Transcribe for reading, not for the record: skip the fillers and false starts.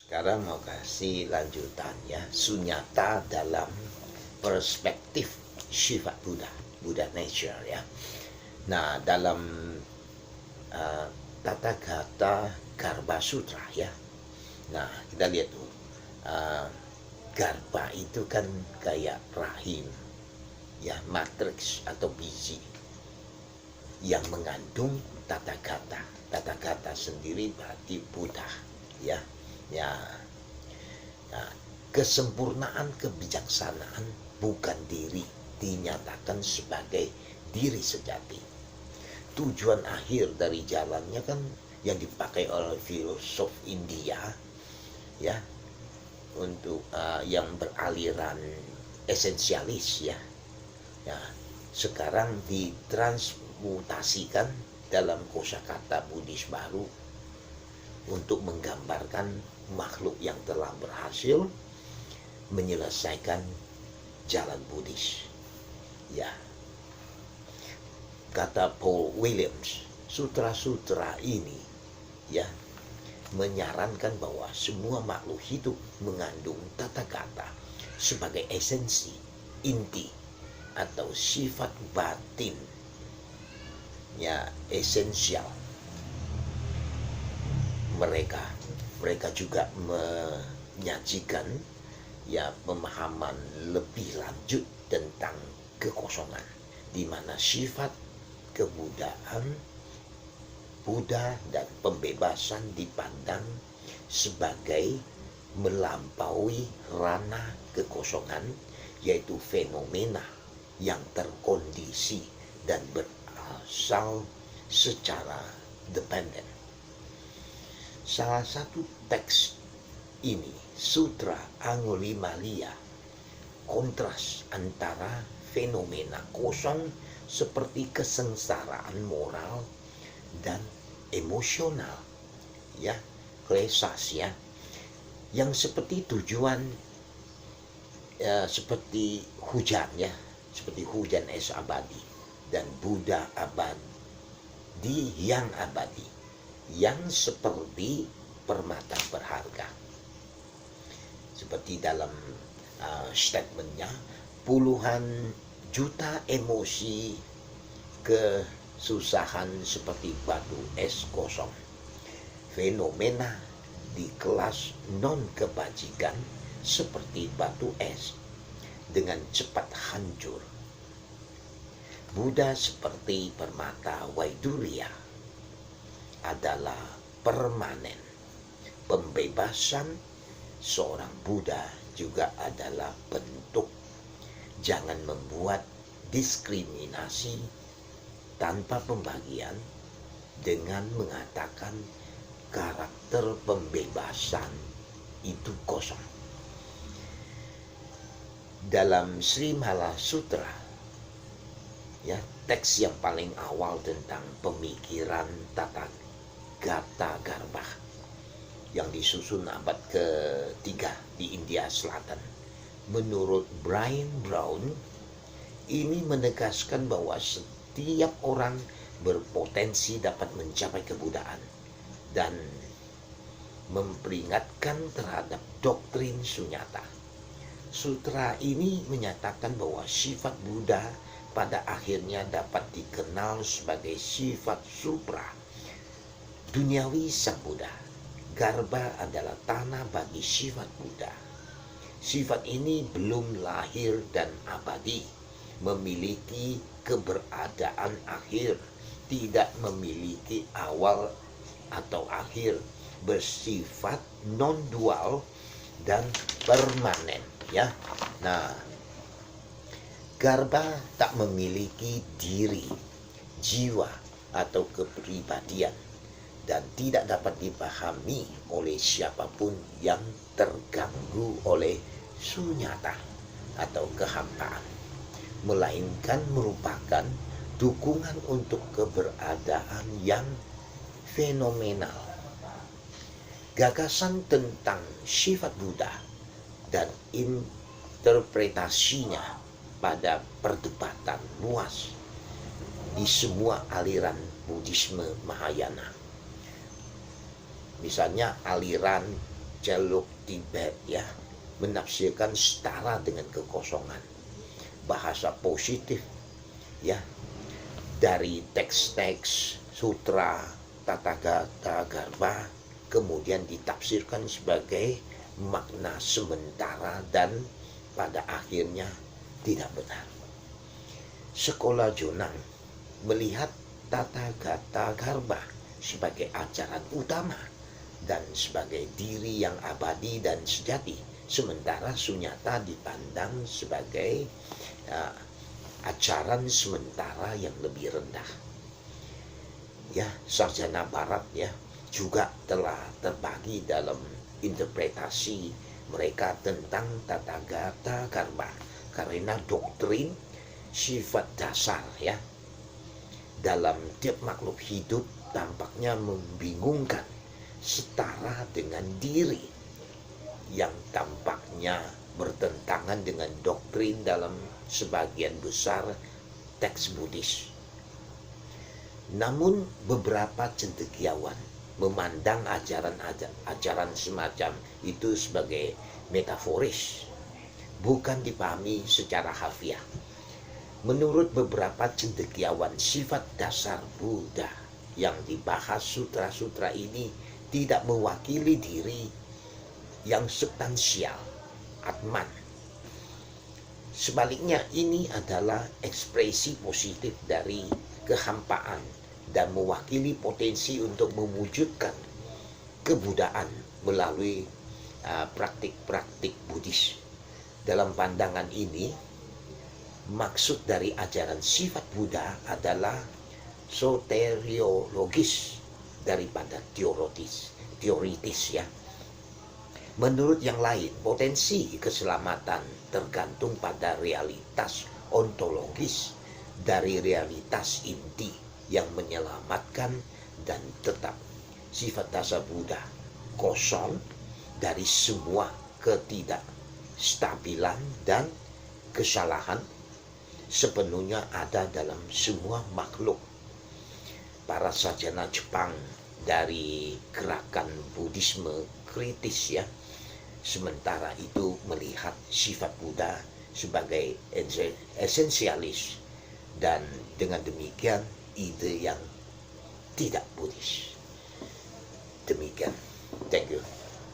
Sekarang mau kasih lanjutan ya, sunyata dalam perspektif sifat Buddha, Buddha nature ya. Nah, dalam tata kata Garbha Sutra ya. Nah, kita lihat tuh, Garbha itu kan kayak rahim ya, matriks atau biji yang mengandung tata kata. Tata kata sendiri berarti Buddha ya. Ya, nah, kesempurnaan kebijaksanaan bukan diri dinyatakan sebagai diri sejati. Tujuan akhir dari jalannya kan yang dipakai oleh filosof India ya, untuk yang beraliran esensialis ya. Ya, sekarang ditransmutasikan dalam kosakata Buddhis baru untuk menggambarkan makhluk yang telah berhasil menyelesaikan jalan Buddhis. Ya, kata Paul Williams, sutra-sutra ini ya menyarankan bahwa semua makhluk hidup mengandung tata kata sebagai esensi, inti atau sifat batin ya, esensial mereka juga menyajikan ya pemahaman lebih lanjut tentang kekosongan, di mana sifat kebudaan Buddha dan pembebasan dipandang sebagai melampaui ranah kekosongan, yaitu fenomena yang terkondisi dan berasal secara dependen. Salah satu teks ini, Sutra Angulimala, kontras antara fenomena kosong seperti kesengsaraan moral dan emosional ya, klesas ya, yang seperti tujuan seperti hujan ya, seperti hujan es abadi, dan Buddha abadi yang abadi yang seperti permata berharga. Seperti dalam statementnya, puluhan juta emosi kesusahan seperti batu es kosong, fenomena di kelas non-kebajikan seperti batu es dengan cepat hancur. Buddha seperti permata Waiduriya adalah permanen. Pembebasan seorang Buddha juga adalah bentuk. Jangan membuat diskriminasi tanpa pembagian dengan mengatakan karakter pembebasan itu kosong. Dalam Srimala Sutra ya, teks yang paling awal tentang pemikiran tata kata Garbha yang disusun abad ke-3 di India Selatan, menurut Brian Brown, ini menegaskan bahwa setiap orang berpotensi dapat mencapai kebudaan dan memperingatkan terhadap doktrin sunyata. Sutra ini menyatakan bahwa sifat Buddha pada akhirnya dapat dikenal sebagai sifat supra, duniawi sang Buddha. Garbha adalah tanah bagi sifat Buddha. Sifat ini belum lahir dan abadi, memiliki keberadaan akhir, tidak memiliki awal atau akhir, bersifat non-dual dan permanen ya. Nah, Garbha tak memiliki diri, jiwa atau kepribadian, dan tidak dapat dipahami oleh siapapun yang terganggu oleh sunyata atau kehampaan, melainkan merupakan dukungan untuk keberadaan yang fenomenal. Gagasan tentang sifat Buddha dan interpretasinya pada perdebatan luas di semua aliran Buddhisme Mahayana. Misalnya aliran Celuk Tibet ya, menafsirkan setara dengan kekosongan. Bahasa positif ya, dari teks-teks sutra Tathagata Garbha kemudian ditafsirkan sebagai makna sementara dan pada akhirnya tidak benar. Sekolah Jonang melihat Tathagata Garbha sebagai ajaran utama dan sebagai diri yang abadi dan sejati, sementara Sunyata dipandang sebagai ajaran sementara yang lebih rendah. Ya, sarjana barat ya juga telah terbagi dalam interpretasi mereka tentang Tathagata Garbha karena doktrin sifat dasar ya dalam tiap makhluk hidup tampaknya membingungkan, setara dengan diri yang tampaknya bertentangan dengan doktrin dalam sebagian besar teks Buddhis. Namun beberapa cendekiawan memandang ajaran semacam itu sebagai metaforis, bukan dipahami secara harfiah. Menurut beberapa cendekiawan, sifat dasar Buddha yang dibahas sutra-sutra ini tidak mewakili diri yang substansial, Atman. Sebaliknya, ini adalah ekspresi positif dari kehampaan dan mewakili potensi untuk mewujudkan kebudaan melalui praktik-praktik Buddhis. Dalam pandangan ini, maksud dari ajaran sifat Buddha adalah soteriologis daripada teoritis ya. Menurut yang lain, potensi keselamatan tergantung pada realitas ontologis dari realitas inti yang menyelamatkan, dan tetap sifat dasar Buddha kosong dari semua ketidakstabilan dan kesalahan, sepenuhnya ada dalam semua makhluk. Para sarjana Jepang dari gerakan Buddhisme kritis ya, sementara itu melihat sifat Buddha sebagai esensialis, dan dengan demikian ide yang tidak Buddhis. Demikian. Thank you.